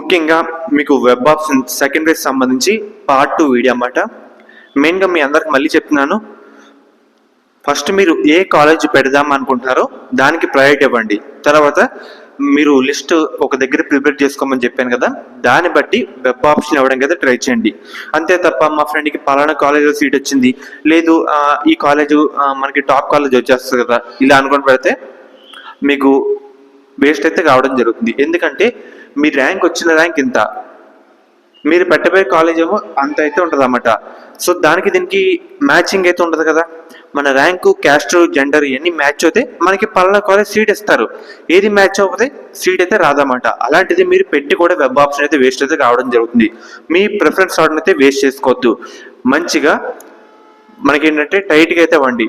ముఖ్యంగా మీకు web option second phase సంబంధించి పార్ట్ 2 వీడియో అన్నమాట. మెయిన్గా మీ అందరికి మళ్ళీ చెప్తున్నాను, ఫస్ట్ మీరు ఏ కాలేజ్ పెడదాం అనుకుంటున్నారో దానికి ప్రయారిటీ ఇవ్వండి. తర్వాత మీరు లిస్ట్ ఒక దగ్గర ప్రిపేర్ చేసుకోమని చెప్పాను కదా, దాన్ని బట్టి వెబ్ ఆప్షన్ ఇవ్వడానికి అయితే ట్రై చేయండి. అంతే తప్ప మా ఫ్రెండ్కి పలానా కాలేజ్లో సీట్ వచ్చింది, లేదు ఈ కాలేజ్ మనకి టాప్ కాలేజ్ వచ్చేస్తుంది కదా, ఇలా అనుకుని పెడితే మీకు వేస్ట్ అయితే కావడం జరుగుతుంది. ఎందుకంటే మీ ర్యాంక్ వచ్చిన ర్యాంక్ ఇంత, మీరు పెట్టబోయే కాలేజ్ ఏమో అంత అయితే ఉంటుంది అన్నమాట. సో దానికి దీనికి మ్యాచింగ్ అయితే ఉండదు కదా. మన ర్యాంకు, క్యాస్ట్, జెండర్ ఇవన్నీ మ్యాచ్ అయితే మనకి పలానా కాలేజ్ సీట్ ఇస్తారు. ఏది మ్యాచ్ అవ్వకపోతే సీట్ అయితే రాదన్నమాట. అలాంటిది మీరు పెట్టి కూడా వెబ్ ఆప్షన్ అయితే వేస్ట్ అయితే కావడం జరుగుతుంది. మీ ప్రిఫరెన్స్ ఆర్డర్ అయితే వేస్ట్ చేసుకోవద్దు. మంచిగా మనకి ఏంటంటే టైట్గా అయితే ఇవ్వండి.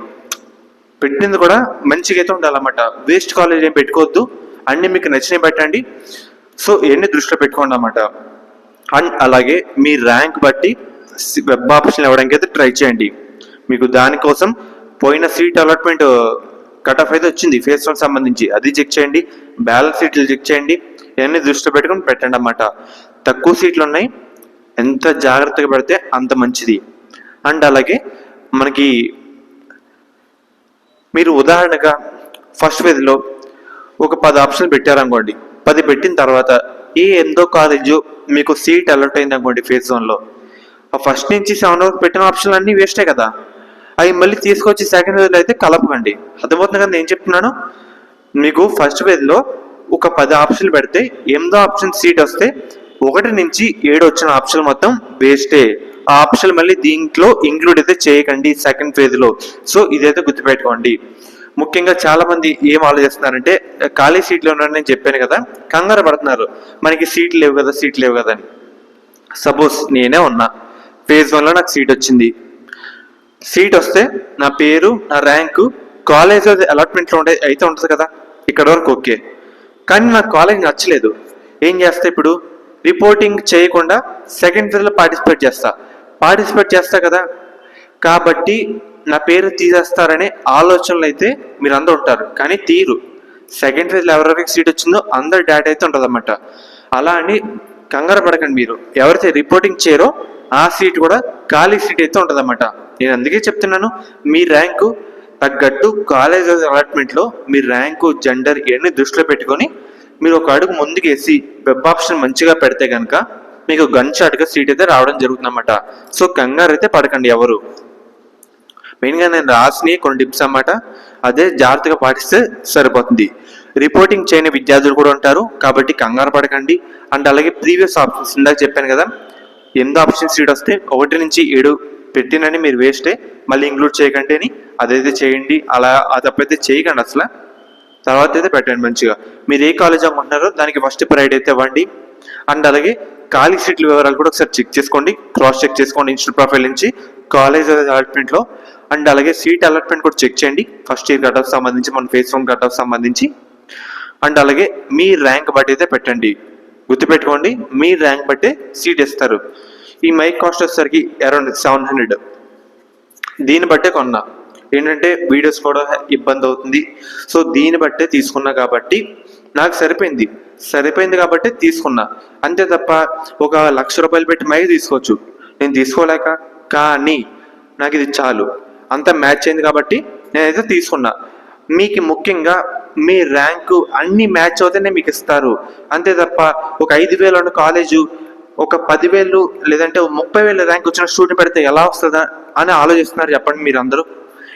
పెట్టింది కూడా మంచిగా అయితే ఉండాలన్నమాట. వేస్ట్ కాలేజ్ ఏం పెట్టుకోవద్దు, అన్ని మీకు నచ్చినవి పెట్టండి. సో ఇవన్నీ దృష్టిలో పెట్టుకోండి అన్నమాట. అండ్ అలాగే మీ ర్యాంక్ బట్టి వెబ్ ఆప్షన్ ఇవ్వడానికి అయితే ట్రై చేయండి. మీకు దానికోసం పోయిన సీట్ అలాట్మెంట్ కట్ ఆఫ్ అయితే వచ్చింది ఫేజ్ 1 సంబంధించి, అది చెక్ చేయండి. బ్యాలెన్స్ సీట్లు చెక్ చేయండి. ఇవన్నీ దృష్టిలో పెట్టుకుని పెట్టండి అన్నమాట. తక్కువ సీట్లు ఉన్నాయి, ఎంత జాగ్రత్తగా పెడితే అంత మంచిది. అండ్ అలాగే మనకి మీరు ఉదాహరణగా ఫస్ట్ ఫేజ్లో ఒక 10 ఆప్షన్లు పెట్టారనుకోండి. 10 పెట్టిన తర్వాత ఎందో కాలేజు మీకు సీట్ అలర్ట్ అయింది అనుకోండి ఫేజ్ 1లో, ఫస్ట్ నుంచి 7 వరకు పెట్టిన ఆప్షన్లు అన్నీ వేస్టే కదా. అవి మళ్ళీ తీసుకొచ్చి సెకండ్ ఫేజ్లో అయితే కలపకండి. అర్థమవుతుంది కదా నేను చెప్తున్నాను. మీకు ఫస్ట్ ఫేజ్లో ఒక 10 ఆప్షన్లు పెడితే 8వ ఆప్షన్ సీట్ వస్తే 1 నుంచి 7 వచ్చిన ఆప్షన్ మొత్తం వేస్టే. ఆ ఆప్షన్ మళ్ళీ దీంట్లో ఇంక్లూడ్ అయితే చేయకండి సెకండ్ ఫేజ్లో. సో ఇదైతే గుర్తుపెట్టుకోండి. ముఖ్యంగా చాలా మంది ఏం ఆలోచిస్తున్నారంటే, ఖాళీ సీట్లు ఉన్నారని నేను చెప్పాను కదా, కంగారు పడుతున్నారు, మనకి సీట్లు లేవు కదా అని. సపోజ్ నేనే ఉన్నా, ఫేజ్ 1లో నాకు సీట్ వచ్చింది. సీట్ వస్తే నా పేరు, నా ర్యాంకు, కాలేజ్ అలాట్మెంట్లో అయితే ఉంటుంది కదా, ఇక్కడ వరకు ఓకే. కానీ నాకు కాలేజ్ నచ్చలేదు. ఏం చేస్తా ఇప్పుడు? రిపోర్టింగ్ చేయకుండా సెకండ్ ఫేజ్లో పార్టిసిపేట్ చేస్తా కదా. కాబట్టి నా పేరు తీసేస్తారనే ఆలోచనలు అయితే మీరు అందరూ ఉంటారు, కానీ తీరు. సెకండ్ ఫేజ్లో ఎవరెవరికి సీట్ వచ్చిందో అందరు డేటా అయితే ఉంటుంది అన్నమాట. అలా అని కంగారు పడకండి. మీరు ఎవరైతే రిపోర్టింగ్ చేయరో ఆ సీట్ కూడా ఖాళీ సీట్ అయితే ఉంటుంది అన్నమాట. నేను అందుకే చెప్తున్నాను, మీ ర్యాంకు తగ్గట్టు కాలేజ్ అలాట్మెంట్లో మీ ర్యాంకు, జెండర్ ఇవన్నీ దృష్టిలో పెట్టుకొని మీరు ఒక అడుగు ముందుకేసి వెబ్ ఆప్షన్ మంచిగా పెడితే కనుక మీకు గన్ షాట్గా సీట్ అయితే రావడం జరుగుతుంది అన్నమాట. సో కంగారు అయితే పడకండి ఎవరు. మెయిన్గా నేను రాసిన కొన్ని టిప్స్ అన్నమాట, అదే జాగ్రత్తగా పాటిస్తే సరిపోతుంది. రిపోర్టింగ్ చేయని విద్యార్థులు కూడా ఉంటారు, కాబట్టి కంగారు పడకండి. అండ్ అలాగే ప్రీవియస్ ఆప్షన్స్ ఇందాక చెప్పాను కదా, 8వ ఆప్షన్ సీట్ వస్తే 1 నుంచి 7 పెట్టినని మీరు వేస్టే, మళ్ళీ ఇంక్లూడ్ చేయకండి అని అదైతే చేయండి. అలా తప్పైతే చేయకండి అసలు. తర్వాత అయితే పెట్టండి మంచిగా. మీరు ఏ కాలేజ్ అనుకుంటున్నారో దానికి ఫస్ట్ ప్రైడ్ అయితే ఇవ్వండి. అండ్ అలాగే ఖాళీ సీట్ల వివరాలు కూడా ఒకసారి చెక్ చేసుకోండి, క్రాస్ చెక్ చేసుకోండి ఇన్స్టిట్యూట్ ప్రొఫైల్ నుంచి, కాలేజ్ అలాట్మెంట్లో. అండ్ అలాగే సీట్ అలాట్మెంట్ కూడా చెక్ చేయండి, ఫస్ట్ ఇయర్ కట్ ఆఫ్ సంబంధించి, మన ఫేజ్ 1 కట్ ఆఫ్ సంబంధించి. అండ్ అలాగే మీ ర్యాంక్ బట్టి అయితే పెట్టండి. గుర్తుపెట్టుకోండి, మీ ర్యాంక్ బట్టే సీట్ ఇస్తారు. ఈ మైక్ కాస్ట్ వచ్చేసరికి అరౌండ్ 700. దీన్ని బట్టే కొన్నా, ఏంటంటే వీడియోస్ కూడా ఇబ్బంది అవుతుంది. సో దీన్ని బట్టే తీసుకున్నా కాబట్టి నాకు సరిపోయింది కాబట్టి తీసుకున్నా. అంతే తప్ప ఒక ₹1,00,000 పెట్టి మైక్ తీసుకోవచ్చు, నేను తీసుకోలేక. కానీ నాకు ఇది చాలు, అంతా మ్యాచ్ అయింది కాబట్టి నేనైతే తీసుకున్నా. మీకు ముఖ్యంగా మీ ర్యాంకు అన్ని మ్యాచ్ అవుతేనే మీకు ఇస్తారు. అంతే తప్ప ఒక 5,000 ఉన్న కాలేజు ఒక 10,000 లేదంటే 30,000 ర్యాంక్ వచ్చిన స్టూడెంట్ పెడితే ఎలా వస్తుందా అని ఆలోచిస్తున్నారు చెప్పండి మీరు అందరూ.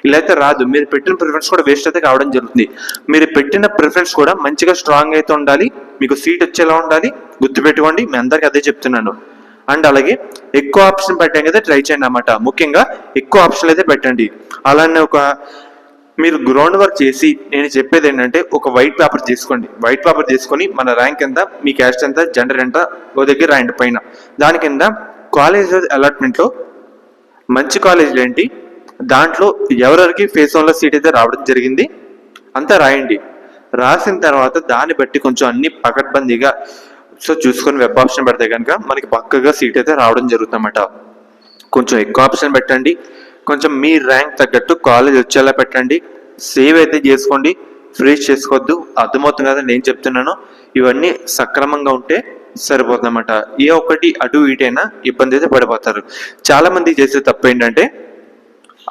ఇలా అయితే రాదు. మీరు పెట్టిన ప్రిఫరెన్స్ కూడా వేస్ట్ అయితే కావడం జరుగుతుంది. మీరు పెట్టిన ప్రిఫరెన్స్ కూడా మంచిగా స్ట్రాంగ్ అయితే ఉండాలి, మీకు సీట్ వచ్చేలా ఉండాలి. గుర్తుపెట్టుకోండి, మీ అందరికి అదే చెప్తున్నాను. అండ్ అలాగే ఎక్కువ ఆప్షన్ పెట్టడానికి అయితే ట్రై చేయండి అన్నమాట. ముఖ్యంగా ఎక్కువ ఆప్షన్లు అయితే పెట్టండి. అలానే మీరు గ్రౌండ్ వర్క్ చేసి నేను చెప్పేది ఏంటంటే, ఒక వైట్ పేపర్ తీసుకొని మన ర్యాంక్ ఎంత, మీ క్యాస్ట్ ఎంత, జెండర్ ఎంత ఓ దగ్గర రాయండి పైన. దాని కింద కాలేజ్ అలాట్మెంట్లో మంచి కాలేజీలు ఏంటి, దాంట్లో ఎవరెవరికి ఫేజ్ 1లో సీట్ అయితే రావడం జరిగింది అంతా రాయండి. రాసిన తర్వాత దాన్ని బట్టి కొంచెం అన్ని పకడ్బందీగా చూసుకొని వెబ్ ఆప్షన్ పెడితే కనుక మనకి పక్కగా సీట్ అయితే రావడం జరుగుతుందన్నమాట. కొంచెం ఎక్కువ ఆప్షన్ పెట్టండి, కొంచెం మీ ర్యాంక్ తగ్గట్టు కాలేజ్ వచ్చేలా పెట్టండి. సేవ్ అయితే చేసుకోండి, ఫ్రీజ్ చేసుకోవద్దు. అర్థమవుతుంది కదా నేను చెప్తున్నాను. ఇవన్నీ సక్రమంగా ఉంటే సరిపోతుందన్నమాట. ఏ ఒక్కటి అటు ఇటైనా ఇబ్బంది అయితే పడిపోతారు. చాలా మంది చేసే తప్పు ఏంటంటే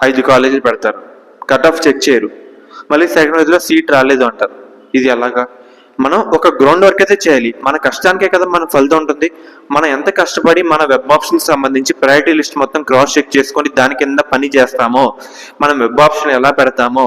5 కాలేజీలు పెడతారు, కట్ ఆఫ్ చెక్ చేయరు, మళ్ళీ సెకండ్ రోజులో సీట్ రాలేదు అంటారు. ఇది ఎలాగా? మనం ఒక గ్రౌండ్ వర్క్ అయితే చేయాలి. మన కష్టానికే కదా మన ఫలితం ఉంటుంది. మనం ఎంత కష్టపడి మన వెబ్ ఆప్షన్ సంబంధించి ప్రయారిటీ లిస్ట్ మొత్తం క్రాస్ చెక్ చేసుకొని దాని కింద పని చేస్తామో, మనం వెబ్ ఆప్షన్ ఎలా పెడతామో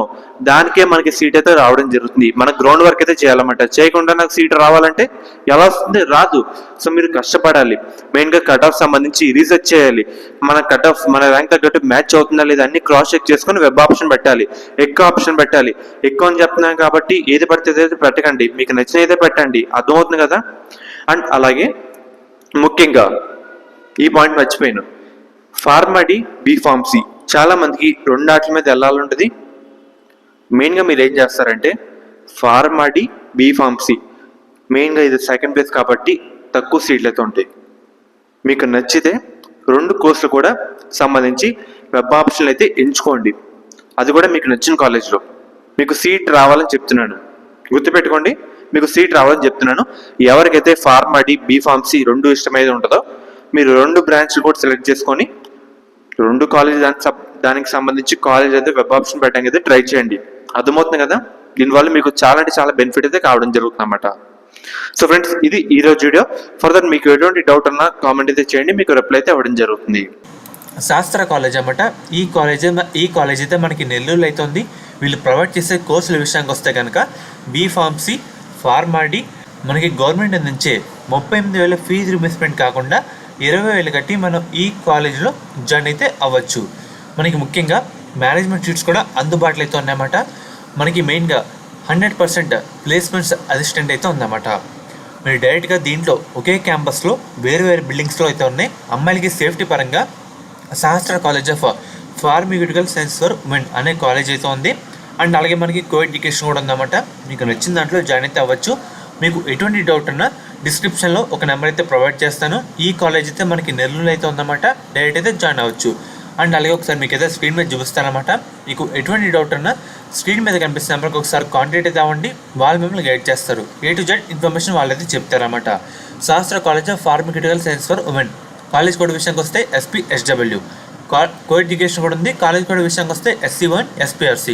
దానికే మనకి సీట్ అయితే రావడం జరుగుతుంది. మన గ్రౌండ్ వర్క్ అయితే చేయాలన్నమాట. చేయకుండా నాకు సీట్ రావాలంటే ఎలా వస్తుంది? రాదు. సో మీరు కష్టపడాలి. మెయిన్గా కట్ ఆఫ్ సంబంధించి రీసెర్చ్ చేయాలి. మన కట్ ఆఫ్ మన ర్యాంక్ తగ్గట్టు మ్యాచ్ అవుతుందా లేదా అన్ని క్రాస్ చెక్ చేసుకొని వెబ్ ఆప్షన్ పెట్టాలి, ఎక్కువ ఆప్షన్ పెట్టాలి. ఎక్కువ అని చెప్తున్నాను కాబట్టి ఏది పడితే అయితే పెట్టకండి, మీకు నచ్చిన అయితే పెట్టండి. అర్థమవుతుంది కదా? అండ్ అలాగే ముఖ్యంగా ఈ పాయింట్ మర్చిపోయాను, ఫార్మడీ బీఫార్మసీ చాలా మందికి రెండు ఆటల మీద వెళ్ళాలంటుంది. మెయిన్గా మీరు ఏం చేస్తారంటే ఫార్మడీ బీఫార్మసీ మెయిన్గా ఇది సెకండ్ ప్లేస్ కాబట్టి తక్కువ సీట్లు అయితే ఉంటాయి. మీకు నచ్చితే రెండు కోర్సులు కూడా సంబంధించి వెబ్ ఆప్షన్లు అయితే ఎంచుకోండి. అది కూడా మీకు నచ్చిన కాలేజ్లో. మీకు సీట్ రావాలని చెప్తున్నాను, గుర్తుపెట్టుకోండి, మీకు సీట్ రావాలని చెప్తున్నాను. ఎవరికైతే ఫార్మడీ బీఫార్మసీ రెండు ఇష్టమైతే ఉంటుందో మీరు రెండు బ్రాంచ్లు కూడా సెలెక్ట్ చేసుకొని రెండు కాలేజ్ దానికి సంబంధించి కాలేజ్ అయితే వెబ్ ఆప్షన్ పెట్టడానికి అయితే ట్రై చేయండి. అర్థమవుతుంది కదా? దీనివల్ల మీకు చాలా అంటే చాలా బెనిఫిట్ అయితే కావడం జరుగుతుంది అన్నమాట. సో ఫ్రెండ్స్, ఇది ఈరోజు వీడియో. ఫర్దర్ మీకు ఎటువంటి డౌట్ ఉన్నా కామెంట్ అయితే చేయండి, మీకు రిప్లై అయితే అవ్వడం జరుగుతుంది. శాస్త్ర కాలేజ్ అన్నమాట. ఈ కాలేజ్ అయితే మనకి నెల్లూరులో అయితే ఉంది. వీళ్ళు ప్రొవైడ్ చేసే కోర్సుల విషయానికి వస్తే కనుక బీఫార్మసీ, ఫార్మడీ మనకి గవర్నమెంట్ నుంచే 38,000 ఫీజు రిమర్స్మెంట్ కాకుండా 20,000 కట్టి మనం ఈ కాలేజ్లో జాయిన్ అయితే అవ్వచ్చు. మనకి ముఖ్యంగా మేనేజ్మెంట్ సీట్స్ కూడా అందుబాటులో అయితే ఉన్నాయన్నమాట. మనకి మెయిన్గా 100% ప్లేస్మెంట్స్ అసిస్టెంట్ అయితే ఉందన్నమాట. మీరు డైరెక్ట్గా దీంట్లో ఒకే క్యాంపస్లో వేరు వేరు బిల్డింగ్స్లో అయితే ఉన్నాయి. అమ్మాయిలకి సేఫ్టీ పరంగా శాస్త్ర college of pharmaceutical science for women అనే కాలేజ్ అయితే ఉంది. అండ్ అలాగే మనకి కో ఎడ్యుకేషన్ కూడా ఉందన్నమాట. మీకు నచ్చిన దాంట్లో జాయిన్ అయితే అవ్వచ్చు. మీకు ఎటువంటి డౌట్ ఉన్నా డిస్క్రిప్షన్లో ఒక నెంబర్ అయితే ప్రొవైడ్ చేస్తాను. ఈ కాలేజ్ అయితే మనకి నెల్లూరులో అయితే ఉందన్నమాట. డైరెక్ట్ అయితే జాయిన్ అవ్వచ్చు. అండ్ అలాగే ఒకసారి మీకు అయితే స్క్రీన్ మీద చూపిస్తానమాట. మీకు ఎటువంటి డౌట్ ఉన్నా స్క్రీన్ మీద కనిపిస్తున్న నెంబర్కి ఒకసారి కాంటాక్ట్ అయితే అవ్వండి. వాళ్ళు మిమ్మల్ని గైడ్ చేస్తారు. A to Z ఇన్ఫర్మేషన్ వాళ్ళైతే చెప్తారన్నమాట. శాస్త్ర college of pharmaceutical science for women college code విషయానికి వస్తే SPSW. కో ఎడ్యుకేషన్ కూడా ఉంది. కాలేజ్ కోడ్ విషయానికి వస్తే SC1 SPRC.